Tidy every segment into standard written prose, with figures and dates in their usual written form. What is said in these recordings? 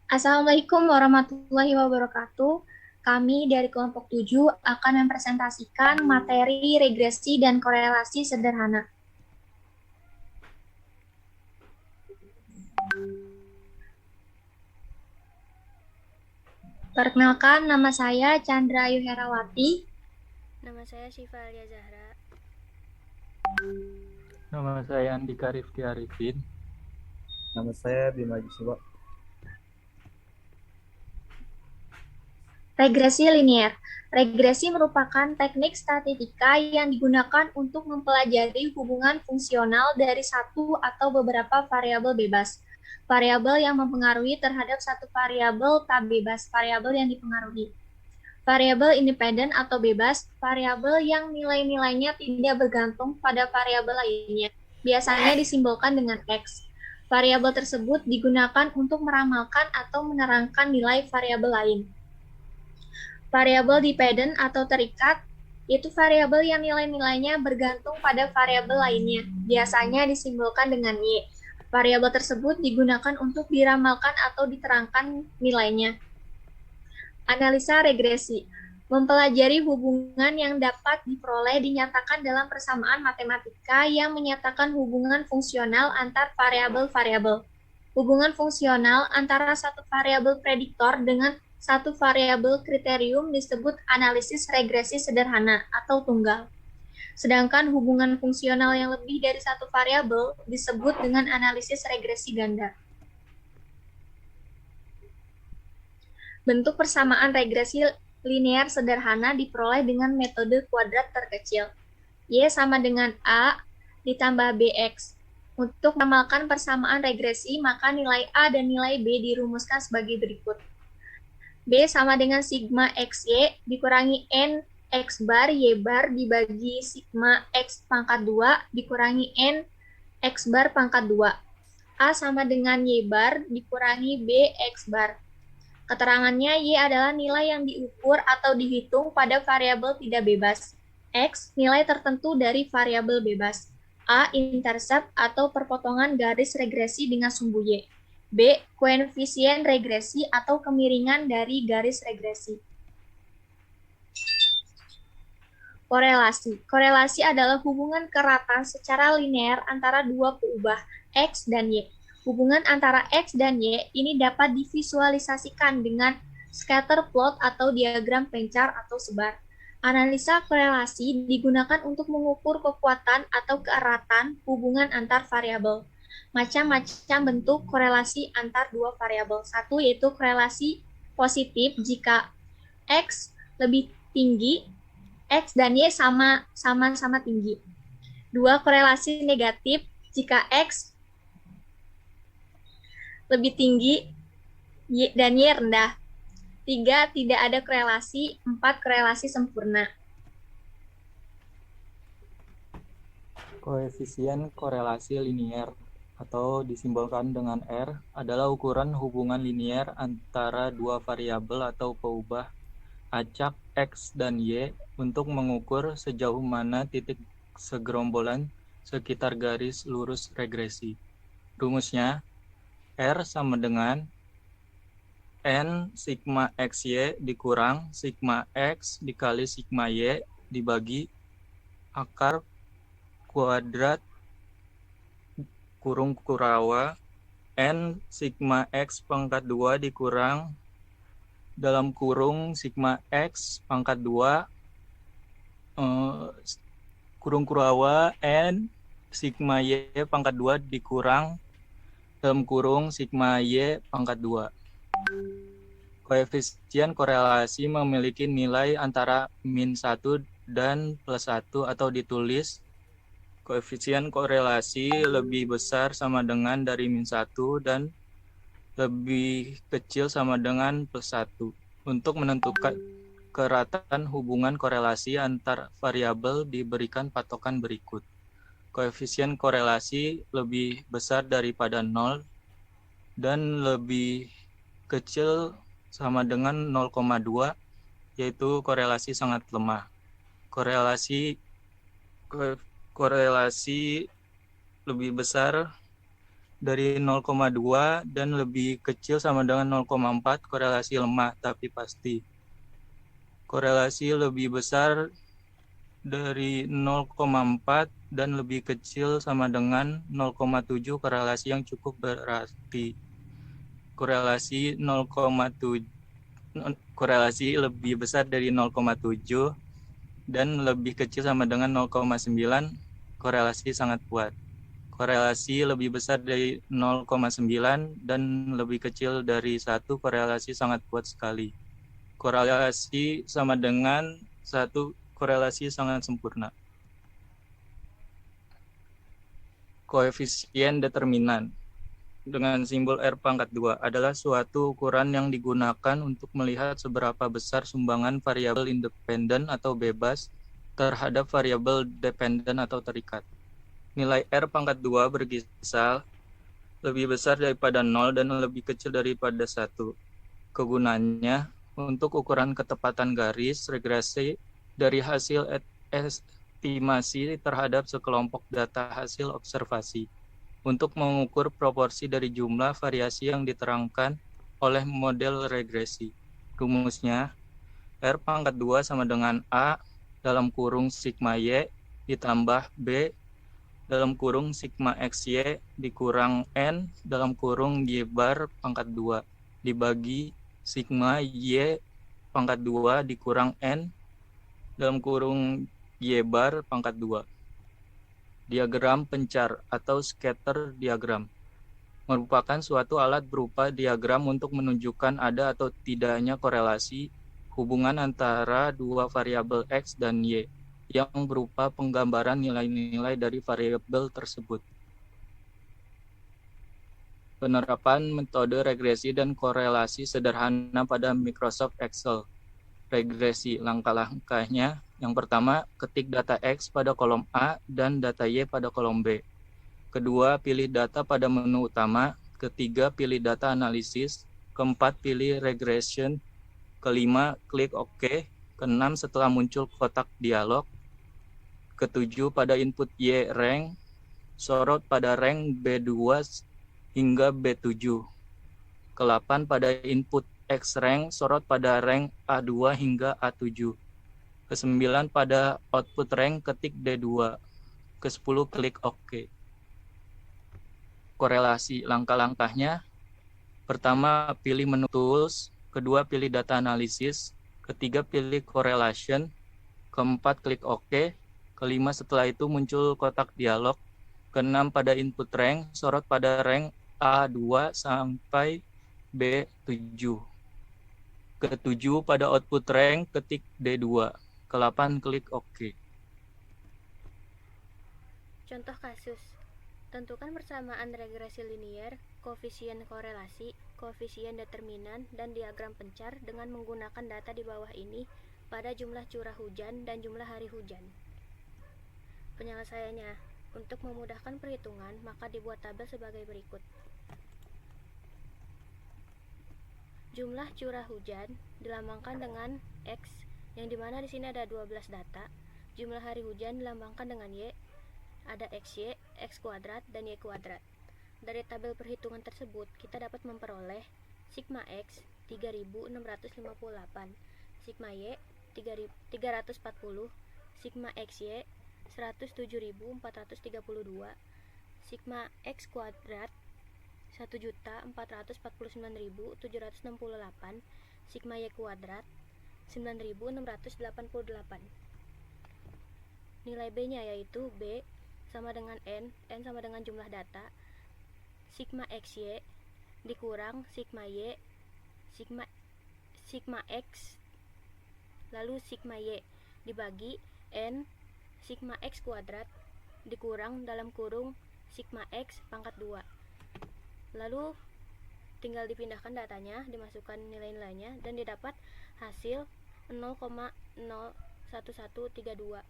Assalamualaikum warahmatullahi wabarakatuh. Kami dari kelompok 7 akan mempresentasikan materi regresi dan korelasi sederhana. Perkenalkan, nama saya Chandra Ayu Herawati. Nama saya Syifa Alia Zahra. Nama saya Andika Rifki Arifin. Nama saya Bima Juswa. Regresi linier. Regresi merupakan teknik statistika yang digunakan untuk mempelajari hubungan fungsional dari satu atau beberapa variabel bebas. Variabel yang mempengaruhi terhadap satu variabel tak bebas, variabel yang dipengaruhi. Variabel independen atau bebas, variabel yang nilai-nilainya tidak bergantung pada variabel lainnya, biasanya disimbolkan dengan X. Variabel tersebut digunakan untuk meramalkan atau menerangkan nilai variabel lain. Variabel dependent atau terikat itu variabel yang nilai-nilainya bergantung pada variabel lainnya, biasanya disimbolkan dengan Y. Variabel tersebut digunakan untuk diramalkan atau diterangkan nilainya. Analisa regresi mempelajari hubungan yang dapat diperoleh dinyatakan dalam persamaan matematika yang menyatakan hubungan fungsional antar variabel-variabel. Hubungan fungsional antara satu variabel prediktor dengan satu variabel kriterium disebut analisis regresi sederhana atau tunggal. Sedangkan hubungan fungsional yang lebih dari satu variabel disebut dengan analisis regresi ganda. Bentuk persamaan regresi linear sederhana diperoleh dengan metode kuadrat terkecil. Y sama dengan A ditambah BX. Untuk meramalkan persamaan regresi, maka nilai A dan nilai B dirumuskan sebagai berikut. B sama dengan sigma XY dikurangi N X bar Y bar dibagi sigma X pangkat 2 dikurangi N X bar pangkat 2. A sama dengan Y bar dikurangi B X bar. Keterangannya, Y adalah nilai yang diukur atau dihitung pada variabel tidak bebas. X, nilai tertentu dari variabel bebas. A, intercept atau perpotongan garis regresi dengan sumbu Y. B, koefisien regresi atau kemiringan dari garis regresi. Korelasi. Korelasi adalah hubungan keratan secara linear antara dua peubah, X dan Y. Hubungan antara X dan Y ini dapat divisualisasikan dengan scatter plot atau diagram pencar atau sebar. Analisa korelasi digunakan untuk mengukur kekuatan atau keeratan hubungan antar variabel. Macam-macam bentuk korelasi antar dua variabel. Satu yaitu korelasi positif jika X lebih tinggi, X dan Y sama-sama tinggi. Dua, korelasi negatif jika X lebih tinggi dan Y rendah. 3, tidak ada korelasi. 4, korelasi sempurna. Koefisien korelasi linier atau disimbolkan dengan R adalah ukuran hubungan linier antara dua variabel atau peubah acak X dan Y untuk mengukur sejauh mana titik segerombolan sekitar garis lurus regresi. Rumusnya, R sama dengan N sigma XY dikurang sigma X dikali sigma Y dibagi akar kuadrat kurung kurawa N sigma X pangkat 2 dikurang dalam kurung sigma X pangkat 2 kurung kurawa N sigma Y pangkat 2 dikurang dalam kurung sigma Y pangkat 2. Koefisien korelasi memiliki nilai antara min 1 dan plus 1 atau ditulis koefisien korelasi lebih besar sama dengan dari min 1 dan lebih kecil sama dengan plus 1 untuk menentukan keratan hubungan korelasi antar variabel diberikan patokan berikut. Koefisien korelasi lebih besar daripada 0 dan lebih kecil sama dengan 0,2 yaitu korelasi sangat lemah. Korelasi lebih besar dari 0,2 dan lebih kecil sama dengan 0,4 korelasi lemah tapi pasti. Korelasi lebih besar dari 0,4 dan lebih kecil sama dengan 0,7 korelasi yang cukup berarti. Korelasi lebih besar dari 0,7 dan lebih kecil sama dengan 0,9 korelasi sangat kuat. Korelasi lebih besar dari 0,9 dan lebih kecil dari 1 korelasi sangat kuat sekali. Korelasi sama dengan 1 korelasi sangat sempurna. Koefisien determinan dengan simbol R pangkat 2 adalah suatu ukuran yang digunakan untuk melihat seberapa besar sumbangan variabel independen atau bebas terhadap variabel dependen atau terikat. Nilai R pangkat 2 berkisar lebih besar daripada 0 dan lebih kecil daripada 1. Kegunaannya untuk ukuran ketepatan garis regresi dari hasil estimasi terhadap sekelompok data hasil observasi untuk mengukur proporsi dari jumlah variasi yang diterangkan oleh model regresi. Rumusnya, R pangkat 2 sama dengan A dalam kurung sigma Y ditambah B dalam kurung sigma XY dikurang N dalam kurung Y bar pangkat 2 dibagi sigma Y pangkat 2 dikurang N dalam kurung Y bar pangkat 2. Diagram pencar atau scatter diagram merupakan suatu alat berupa diagram untuk menunjukkan ada atau tidaknya korelasi hubungan antara dua variabel X dan Y yang berupa penggambaran nilai-nilai dari variabel tersebut. Penerapan metode regresi dan korelasi sederhana pada Microsoft Excel. Regresi langkah-langkahnya, yang pertama, ketik data X pada kolom A dan data Y pada kolom B. Kedua, pilih data pada menu utama. Ketiga, pilih data analisis. Keempat, pilih regression. Kelima, klik OK. Keenam, setelah muncul kotak dialog. Ketujuh, pada input Y rank, sorot pada rank B2 hingga B7. Ke-8, pada input X rank, sorot pada rank A2 hingga A7. Ke-9, pada output rank, ketik D2. Ke-10, klik OK. Korelasi langkah-langkahnya, pertama, pilih menu tools. Kedua, pilih data analisis. Ketiga, pilih correlation. Keempat, klik OK. Kelima, setelah itu muncul kotak dialog. Keenam, pada input rank, sorot pada rank A2 sampai B7. Ketujuh, pada output rank, ketik D2. Ke-8, klik OK. Contoh kasus. Tentukan persamaan regresi linier, koefisien korelasi, koefisien determinan, dan diagram pencar dengan menggunakan data di bawah ini pada jumlah curah hujan dan jumlah hari hujan. Penyelesaiannya, untuk memudahkan perhitungan, maka dibuat tabel sebagai berikut. Jumlah curah hujan dilambangkan dengan X, yang dimana di sini ada 12 data. Jumlah hari hujan dilambangkan dengan Y, ada XY, X kuadrat, dan Y kuadrat. Dari tabel perhitungan tersebut, kita dapat memperoleh sigma X 3658, sigma Y 340, sigma XY 107.432, sigma X kuadrat 1.449.768, sigma Y kuadrat 9.688. Nilai B-nya yaitu B sama dengan N sama dengan jumlah data, sigma XY dikurang sigma Y, sigma X, lalu sigma Y dibagi N, sigma X kuadrat dikurang dalam kurung sigma X pangkat 2. Lalu tinggal dipindahkan datanya, dimasukkan nilai-nilainya, dan didapat hasil 0,01132.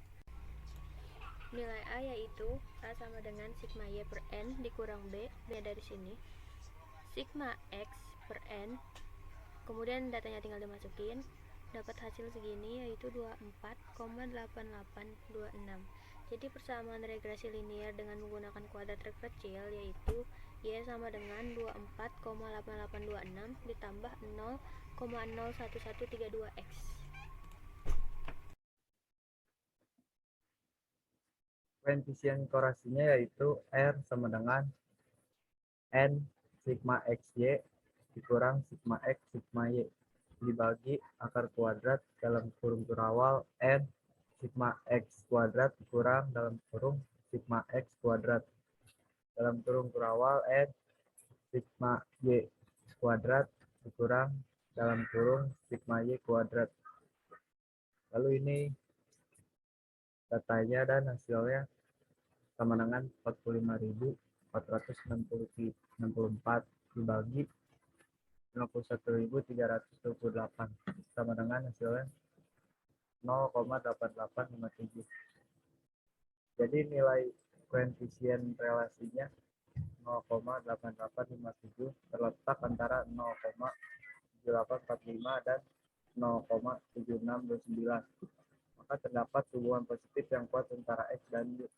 Nilai A yaitu A sama dengan sigma Y per N dikurang B dari sini, sigma X per N, kemudian datanya tinggal dimasukin, dapat hasil segini yaitu 24,8826. Jadi persamaan regresi linier dengan menggunakan kuadrat terkecil yaitu Y sama dengan 24,8826 ditambah 0,01132 X. Koefisien korelasinya yaitu R sama dengan N sigma XY dikurang sigma X sigma Y dibagi akar kuadrat dalam kurung kurawal N sigma X kuadrat dikurang dalam kurung sigma X kuadrat dalam kurung kurawal N sigma Y kuadrat dikurang dalam kurung sigma Y kuadrat. Lalu ini datanya dan hasilnya sama dengan 45.464 dibagi 51.328 sama dengan hasilnya 0,8857. Jadi nilai koefisien relasinya 0,8857 terletak antara 0,7845 dan 0,7629. Maka terdapat hubungan positif yang kuat antara X dan Y.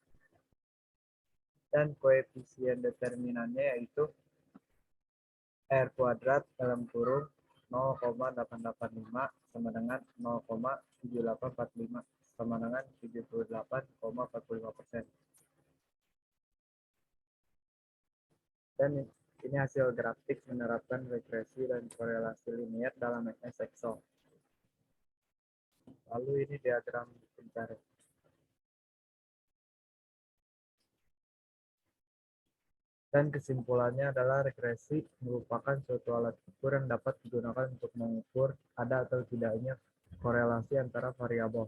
Dan koefisien determinannya yaitu R kuadrat dalam kurung 0,885 sama dengan 0,7845 sama dengan 78,45%. Dan ini hasil grafik menerapkan regresi dan korelasi linier dalam MS Excel. Lalu ini diagram pencarian. Dan kesimpulannya adalah regresi merupakan suatu alat ukur yang dapat digunakan untuk mengukur ada atau tidaknya korelasi antara variabel.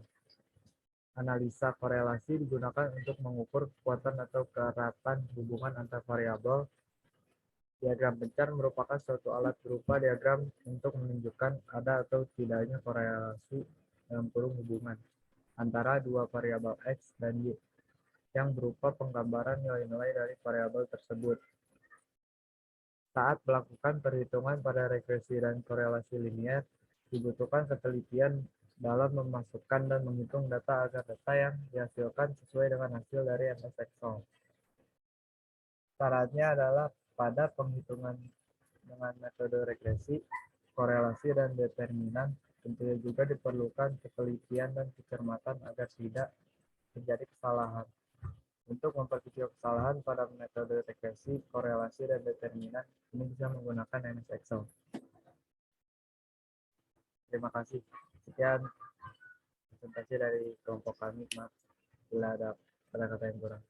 Analisa korelasi digunakan untuk mengukur kekuatan atau keratan hubungan antar variabel. Diagram pencar merupakan suatu alat berupa diagram untuk menunjukkan ada atau tidaknya korelasi dalam kurung hubungan antara dua variabel X dan Y yang berupa penggambaran nilai-nilai dari variabel tersebut. Saat melakukan perhitungan pada regresi dan korelasi linier, dibutuhkan ketelitian dalam memasukkan dan menghitung data agar data yang dihasilkan sesuai dengan hasil dari MS Excel. Syaratnya adalah pada penghitungan dengan metode regresi, korelasi, dan determinan, tentunya juga diperlukan ketelitian dan kecermatan agar tidak terjadi kesalahan. Untuk memperkecil kesalahan pada metode regresi, korelasi, dan determinan, ini bisa menggunakan MS Excel. Terima kasih. Sekian presentasi dari kelompok kami. Maaf bila ada kata-kata yang kurang.